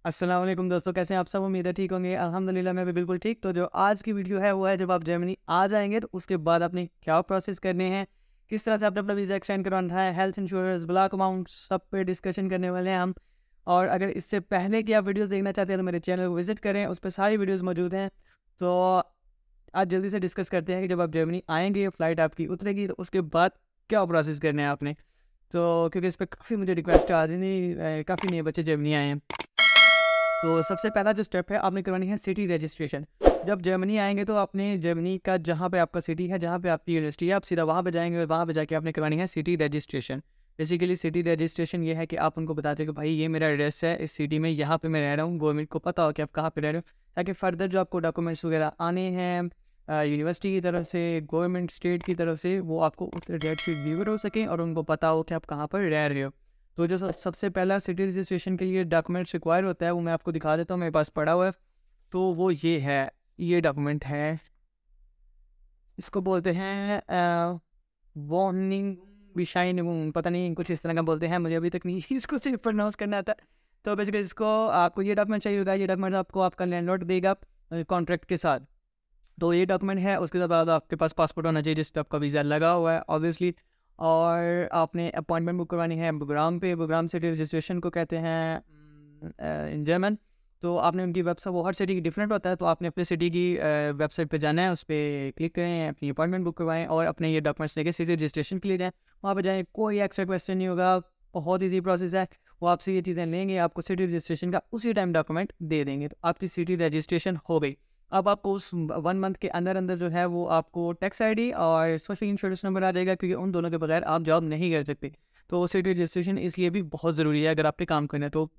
अस्सलाम वालेकुम दोस्तों, कैसे हैं आप सब? उम्मीद है ठीक होंगे। अल्हम्दुलिल्लाह मैं भी बिल्कुल ठीक। तो जो आज की वीडियो है वो है जब आप जर्मनी आ जाएँगे तो उसके बाद आपने क्या प्रोसेस करने हैं, किस तरह से आपने अपना वीज़ा एक्सटेंड करवाना है, हेल्थ इंश्योरेंस, ब्लॉक अमाउंट सब पे डिस्कशन करने वाले हैं हम। और अगर इससे पहले की आप वीडियोज़ देखना चाहते हैं तो मेरे चैनल को विज़िट करें, उस पे सारी वीडियोज़ मौजूद हैं। तो आज जल्दी से डिस्कस करते हैं कि जब आप जर्मनी आएँगे, फ़्लाइट आपकी उतरेगी तो उसके बाद क्या प्रोसेस करने हैं आपने। तो क्योंकि इस पे काफ़ी मुझे रिक्वेस्ट आ रही थी, काफ़ी नए बच्चे जर्मनी आए हैं। तो सबसे पहला जो स्टेप है आपने करवानी है सिटी रजिस्ट्रेशन। जब जर्मनी आएँगे तो आपने जर्मनी का जहाँ पे आपका सिटी है, जहाँ पे आपकी यूनिवर्सिटी है, आप सीधा वहाँ पे जाएँगे और वहाँ पे जाके आपने करवानी है city registration. Basically city registration ये है कि आप उनको बताते हो कि भाई ये मेरा एड्रेस है, इस सिटी में यहाँ पे मैं रह रहा हूँ। गवर्नमेंट को पता हो कि आप कहाँ पे रह रहे हो, ताकि फर्दर जो आपको डॉक्यूमेंट्स वगैरह आने हैं यूनिवर्सिटी की तरफ से, गवर्नमेंट स्टेट की तरफ से, वो आपको उस डेट से डिलीवर हो सकें और उनको पता हो कि आप कहाँ पर रह रहे हो। तो जो सबसे पहला सिटी रजिस्ट्रेशन के लिए डॉक्यूमेंट्स रिक्वायर होता है वो मैं आपको दिखा देता हूँ, मेरे पास पड़ा हुआ है। तो वो ये है, ये डॉक्यूमेंट है, इसको बोलते हैं वार्निंग विशाइन, पता नहीं कुछ इस तरह का बोलते हैं, मुझे अभी तक नहीं इसको सिर्फ प्रोनाउंस करना आता। तो बेसिकली इसको आपको ये डॉक्यूमेंट चाहिए होगा, ये डॉक्यूमेंट आपको आपका लैंडलॉर्ड देगा कॉन्ट्रैक्ट के साथ। तो ये डॉक्यूमेंट है, उसके बाद आपके पास पासपोर्ट होना चाहिए जिस पे आपका वीज़ा लगा हुआ है ऑब्वियसली। और आपने अपॉइंटमेंट बुक करवानी है बुगराम पे, बुगराम सिटी रजिस्ट्रेशन को कहते हैं इन जर्मन। तो आपने उनकी वेबसाइट, वो हर सिटी की डिफरेंट होता है, तो आपने अपने सिटी की वेबसाइट पे जाना है, उस पर क्लिक करें, अपनी अपॉइंटमेंट बुक करवाएं और अपने ये डॉक्यूमेंट्स लेके सिटी रजिस्ट्रेशन के लिए जाएँ। वहाँ पर जाएँ, कोई एक्स्ट्रा क्वेश्चन नहीं होगा, बहुत ईजी प्रोसेस है। वो आपसे ये चीज़ें लेंगे, आपको सिटी रजिस्ट्रेशन का उसी टाइम डॉक्यूमेंट दे देंगे, तो आपकी सिटी रजिस्ट्रेशन हो गई। अब आपको उस 1 मंथ के अंदर-अंदर जो है वो आपको टैक्स आईडी और सोशल इंश्योरेंस नंबर आ जाएगा, क्योंकि उन दोनों के बगैर आप जॉब नहीं कर सकते। तो सिटी रजिस्ट्रेशन इसलिए भी बहुत ज़रूरी है अगर आपने काम करना है। तो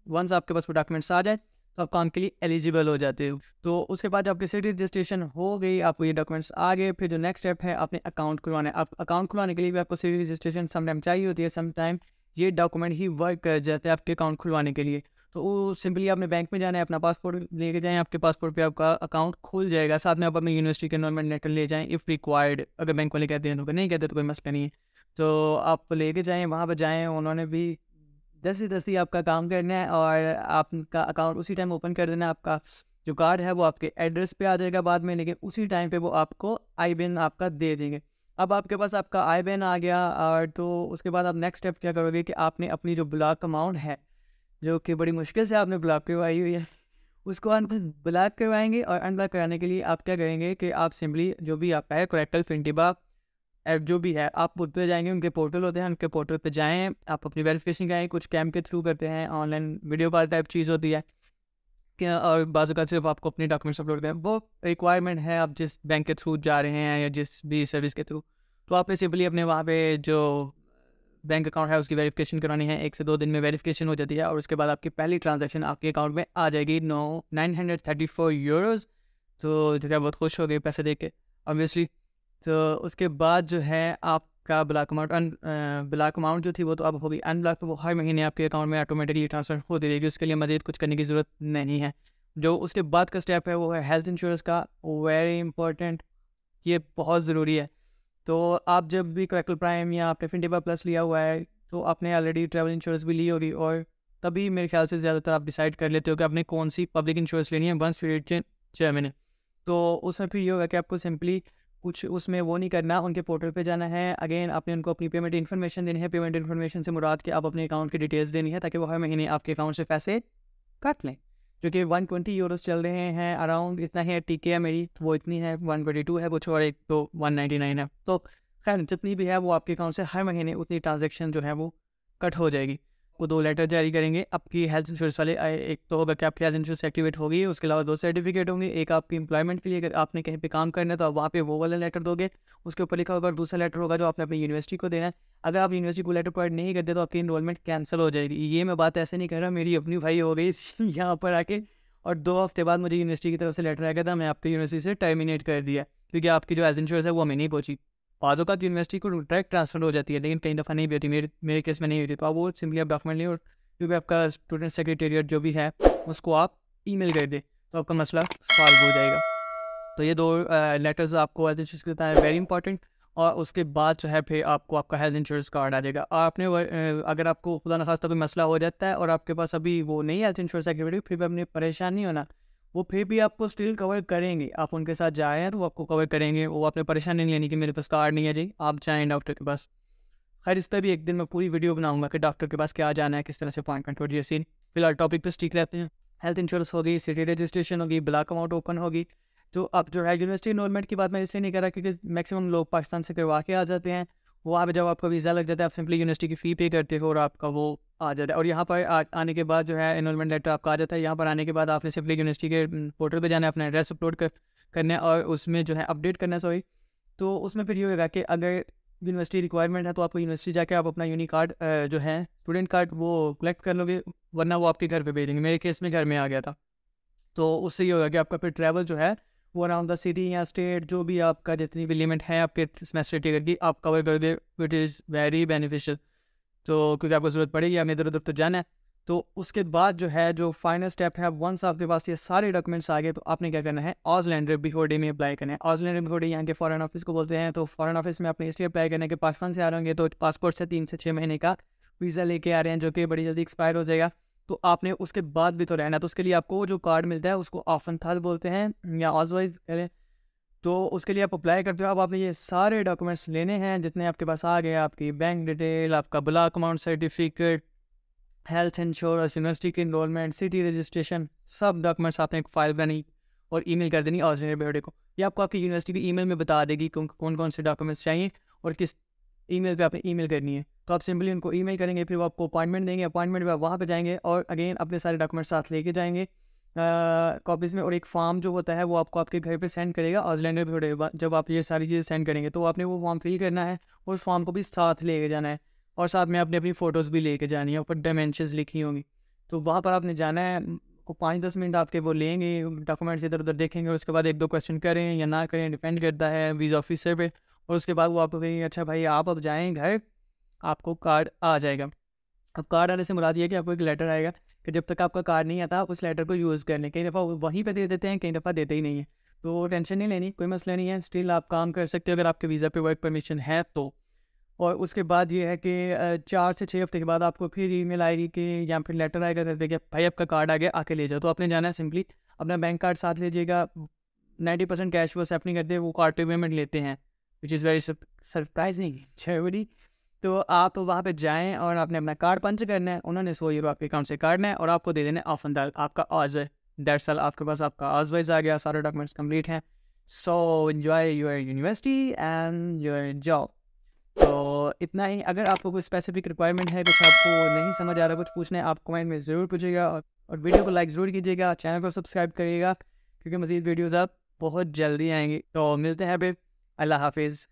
वंस आपके पास वो डॉक्यूमेंट्स आ जाए तो आप काम के लिए एलिजिबल हो जाते हो। तो उसके बाद आपकी सिटी रजिस्ट्रेशन हो गई, आपको ये डॉक्यूमेंट्स आ गए, फिर जो नेक्स्ट स्टेप है आपने अकाउंट खुलवाना है। आप अकाउंट खुलवाने के लिए भी आपको सिटी रजिस्ट्रेशन समटाइम चाहिए होती है, समटाइम ये डॉक्यूमेंट ही वर्क कर जाते हैं आपके अकाउंट खुलवाने के लिए। तो वो सिंपली आपने बैंक में जाना है, अपना पासपोर्ट लेके जाएँ, आपके पासपोर्ट पे आपका अकाउंट खुल जाएगा। साथ में आप अपनी यूनिवर्सिटी के एनरोलमेंट लेटर ले जाएँ इफ़ रिक्वायर्ड, अगर बैंक वाले कहते हैं तो, अगर नहीं कहते तो कोई मसला नहीं है। तो आप लेके जाएँ, वहाँ पे जाएँ, उन्होंने भी दस्ती-दस्ती आपका काम करना है और आपका अकाउंट उसी टाइम ओपन कर देना है। आपका जो कार्ड है वो आपके एड्रेस पे आ जाएगा बाद में, लेकिन उसी टाइम पे वो आपको आईबैन आपका दे देंगे। अब आपके पास आपका आईबैन आ गया और तो उसके बाद आप नेक्स्ट स्टेप क्या करोगे कि आपने अपनी जो ब्लॉक अमाउंट है, जो कि बड़ी मुश्किल से आपने ब्लॉक करवाई हुई है, उसको ब्लॉक करवाएँगे। और अनब्लॉक कराने के लिए आप क्या करेंगे कि आप सिंपली जो भी आपका है कोरेक्टल फिनटिबा ऐप जो भी है, आप उस पे जाएँगे, उनके पोर्टल होते हैं, उनके पोर्टल पे जाएँ, आप अपनी वेरिफिकेशन कराएँ, कुछ कैम्प के थ्रू करते हैं, ऑनलाइन वीडियो कॉल टाइप चीज़ होती है क्या। और बाज़ औक़ात सिर्फ़ आपको अपने डॉक्यूमेंट्स अपलोड करने हैं, वो रिक्वायरमेंट है आप जिस बैंक के थ्रू जा रहे हैं या जिस भी सर्विस के थ्रू। तो आपने सिंपली अपने वहाँ पे जो बैंक अकाउंट है उसकी वेरिफिकेशन करानी है, 1 से 2 दिन में वेरिफिकेशन हो जाती है और उसके बाद आपकी पहली ट्रांज़ैक्शन आपके अकाउंट में आ जाएगी, 934 यूरोज़। तो जो है बहुत खुश हो गए पैसे देख के ऑब्वियसली। तो उसके बाद जो है आपका ब्लॉक अमाउंट जो थी वो तो अब होगी अनब्लॉक, तो वो हर महीने आपके अकाउंट में ऑटोमेटिकली ट्रांसफ़र होती रहेगी, उसके लिए मज़ीद कुछ करने की ज़रूरत नहीं है। जो उसके बाद का स्टेप है वो है हेल्थ इंश्योरेंस का, वेरी इंपॉर्टेंट, ये बहुत ज़रूरी है। तो आप जब भी करेक्टल प्राइम या आपने फिनटिबा प्लस लिया हुआ है तो आपने ऑलरेडी ट्रैवल इंश्योरेंस भी ली होगी, और तभी मेरे ख्याल से ज़्यादातर आप डिसाइड कर लेते हो कि आपने कौन सी पब्लिक इंश्योरेंस लेनी है वंस यू रीच जर्मनी। तो उसमें फिर ये होगा कि आपको सिंपली कुछ उसमें वो नहीं करना, उनके पोर्टल पे जाना है, अगेन आपने उनको अपनी पेमेंट इन्फॉर्मेशन देनी है। पेमेंट इन्फॉर्मेशन से मुराद कि आप अपने अकाउंट की डिटेल्स देनी है ताकि वो हर महीने आपके अकाउंट से पैसे काट लें। जो कि 120 यूरोज़ चल रहे हैं अराउंड, इतना है टीके है मेरी, तो वो इतनी है, 122 है कुछ और एक तो 199 है। तो खैर जितनी भी है वो आपके अकाउंट से हर महीने उतनी ट्रांजैक्शन जो है वो कट हो जाएगी। वो 2 लेटर जारी करेंगे आपकी हेल्थ इंश्योरेंस वाले, एक तो होगा कि आपकी हेल्थ इंश्योरेंस एक्टिवेट होगी, उसके अलावा 2 सर्टिफिकेट होंगे। एक आपकी एम्प्लॉयमेंट के लिए, अगर आपने कहीं पे काम करना है तो आप वहाँ पे वो वाला लेटर दोगे, उसके ऊपर लिखा होगा, और दूसरा लेटर होगा जो आपने अपनी यूनिवर्सिटी को देना है। अगर आप यूनिवर्सिटी को लेटर प्रोवाइड नहीं करते तो आपकी एनरोलमेंट कैंसिल हो जाएगी। ये मैं बात ऐसे नहीं कर रहा, मेरी अपनी भाई हो गई यहाँ पर आके, और 2 हफ्ते बाद मुझे यूनिवर्सिटी की तरफ से लेटर आ गया था, मैं आपकी यूनिवर्सिटी से टर्मिनेट कर दिया, क्योंकि आपकी जो हेल्थ इंश्योरेंस है वो हमें नहीं पहुँची। बाज़ औक़ात यूनिवर्सिटी को डायरेक्ट ट्रांसफ़र हो जाती है, लेकिन कई दफ़ा नहीं भी होती, मेरे केस में नहीं हुई थी। तो आप वो सिंपली आप डॉक्यूमेंट लें और जो भी आपका स्टूडेंट सेक्रेटेरिएट जो भी है उसको आप ईमेल कर दें, तो आपका मसला सॉल्व हो जाएगा। तो ये 2 लेटर्स आपको हेल्थ इंश्योरेंस के बताएँ, वेरी इंपॉर्टेंट। और उसके बाद जो है फिर आपको आपका हेल्थ इंश्योरेंस कार्ड आ जाएगा। आपने अगर आपको खुदा न खास्ता कोई मसला हो जाता है और आपके पास अभी वो नहीं हेल्थ इंश्योरेंस एक्टिविटी, फिर भी अपनी परेशान नहीं होना, वो फिर भी आपको स्टिल कवर करेंगे। आप उनके साथ जा रहे हैं तो वो आपको कवर करेंगे, वो आपने परेशानी नहीं लेनी कि मेरे पास कार्ड नहीं है जी, आप जाएँ डॉक्टर के पास। खैर इस पर भी एक दिन मैं पूरी वीडियो बनाऊंगा कि डॉक्टर के पास क्या जाना है, किस तरह से अपॉइंटमेंट हो जी। सीन फिलहाल टॉपिक पे स्टिक रहते हैं। हेल्थ इंश्योरेंस होगी, सिटी रजिस्ट्रेशन होगी, ब्लैक अमाउंट ओपन होगी। तो अब जो है यूनिवर्सिटी इनरोलमेंट की बात मैं इसलिए नहीं कर रहा क्योंकि मैक्सिमम लोग पाकिस्तान से करवा के आ जाते हैं। वहाँ पे जब आपका वीज़ा लग जाता है, आप सिंपली यूनिवर्सिटी की फ़ी पे करते हो और आपका वो आ जाता है। और यहाँ पर आने के बाद जो है इनरोलमेंट लेटर आपका आ जाता है। यहाँ पर आने के बाद आपने सिंपली यूनिवर्सिटी के पोर्टल पर जाना है, अपना एड्रेस अपलोड करना है और उसमें जो है अपडेट करना है, सॉरी। तो उसमें फिर ये होगा कि अगर यूनिवर्सिटी रिक्वायरमेंट है तो आपको यूनिवर्सिटी जाके आप अपना यूनी कार्ड जो है स्टूडेंट कार्ड वो कलेक्ट कर लोगे, वरना वो आपके घर पे भेजेंगे। मेरे केस में घर में आ गया था। तो उससे ये होगा कि आपका फिर ट्रैवल जो है वो अराउंड द सिटी या स्टेट जो भी आपका जितनी भी लिमिट है आपके सेमेस्टर टिकट की, आप कवर कर दे, विच इज़ वेरी बेनिफिशियल। तो क्योंकि आपको ज़रूरत पड़ेगी, आपने इधर उधर तो जाना है। तो उसके बाद जो है जो फाइनल स्टेप है, वंस आपके पास ये सारे डॉक्यूमेंट्स आ गए तो आपने क्या करना है, ऑज़लैंडर बिहोडी में अप्लाई करना है। ऑज़लैंडर बिहोडी यहाँ के फॉरेन ऑफिस को बोलते हैं। तो फॉरेन ऑफिस में आपने इसलिए अप्लाई करना है कि पाकिस्तान से आ रहे होंगे तो पासपोर्ट से 3 से 6 महीने का वीज़ा लेके आ रहे हैं जो कि बड़ी जल्दी एक्सपायर हो जाएगा। तो आपने उसके बाद भी तो रहना, तो उसके लिए आपको जो कार्ड मिलता है उसको ऑफन थल बोलते हैं या ऑजवाइज करें। तो उसके लिए आप अप्लाई करते हो। अब आपने ये सारे डॉक्यूमेंट्स लेने हैं जितने आपके पास आ गए, आपकी बैंक डिटेल, आपका block amount certificate, health insurance, university की इनरोलमेंट, सिटी रजिस्ट्रेशन, सब डॉक्यूमेंट्स आपने एक फाइल बनानी और ईमेल कर देनी ऑरिजिनल ब्योडे को। ये आपको आपकी यूनिवर्सिटी की ईमेल में बता देगी कौन कौन से डॉक्यूमेंट्स चाहिए और किस ईमेल पे आपने ईमेल करनी है। तो आप सिंपली उनको ईमेल करेंगे, फिर वो आपको अपॉइंटमेंट देंगे। अपॉइंटमेंट में आप वहाँ पे जाएंगे और अगेन अपने सारे डॉक्यूमेंट्स साथ लेके जाएंगे कॉपीज़ में। और एक फॉर्म जो होता है वो आपको आपके घर पे सेंड करेगा ऑज़लैंडर ब्योडे। जब आप ये सारी चीज़ें सेंड करेंगे तो आपने वो फॉर्म फिल करना है और उस फॉर्म को भी साथ लेके जाना है और साथ में आपने अपनी फ़ोटोज़ भी लेके जानी है, ऊपर डायमेंशंस लिखी होंगी। तो वहाँ पर आपने जाना है, वो 5-10 मिनट आपके वो लेंगे, डॉक्यूमेंट्स इधर उधर देखेंगे और उसके बाद 1-2 क्वेश्चन करें या ना करें, डिपेंड करता है वीज़ा ऑफिसर पे। और उसके बाद वो आपको कहेंगे अच्छा भाई आप अब जाएँ घर, आपको कार्ड आ जाएगा। अब कार्ड आने से मुराद ये है कि आपको एक लेटर आएगा कि जब तक आपका कार्ड नहीं आता आप उस लेटर को यूज़ कर लें। कई दफ़ा वो वहीं पे दे देते हैं, कई दफ़ा देते ही नहीं है। तो टेंशन नहीं लेनी, कोई मसला नहीं है, स्टिल आप काम कर सकते हो अगर आपके वीज़ा पे वर्क परमिशन है तो। और उसके बाद ये है कि 4 से 6 हफ्ते के बाद आपको फिर ईमेल आएगी कि या फिर लेटर आएगा घर पे कि भाई आपका कार्ड आ गया, आके ले जाओ। तो आपने जाना है, सिंपली अपना बैंक कार्ड साथ लीजिएगा। 90% कैश वो एक्सेप्ट नहीं करते, वो कार्ड पे पेमेंट लेते हैं, विच इज़ वेरी सरप्राइजिंग छेवड़ी। तो आप वहाँ पे जाएँ और आपने अपना कार्ड पंच करना है, उन्होंने 100 यूरो आपके अकाउंट से काटना है और आपको दे देना है ऑफ एंड आपका आज दैट्स ऑल। आपके पास आपका आजवाइज आ गया, सारे डॉक्यूमेंट्स कंप्लीट हैं। So enjoy your university and your job. तो इतना ही। अगर आपको कोई स्पेसिफिक रिक्वायरमेंट है, कुछ आपको नहीं समझ आ रहा, कुछ पूछना है, आप कमेंट में ज़रूर पूछिएगा और वीडियो को लाइक ज़रूर कीजिएगा, चैनल को सब्सक्राइब करिएगा क्योंकि मज़ीद वीडियोज़ आप बहुत जल्दी आएंगी। तो मिलते हैं फिर, अल्लाह हाफिज़।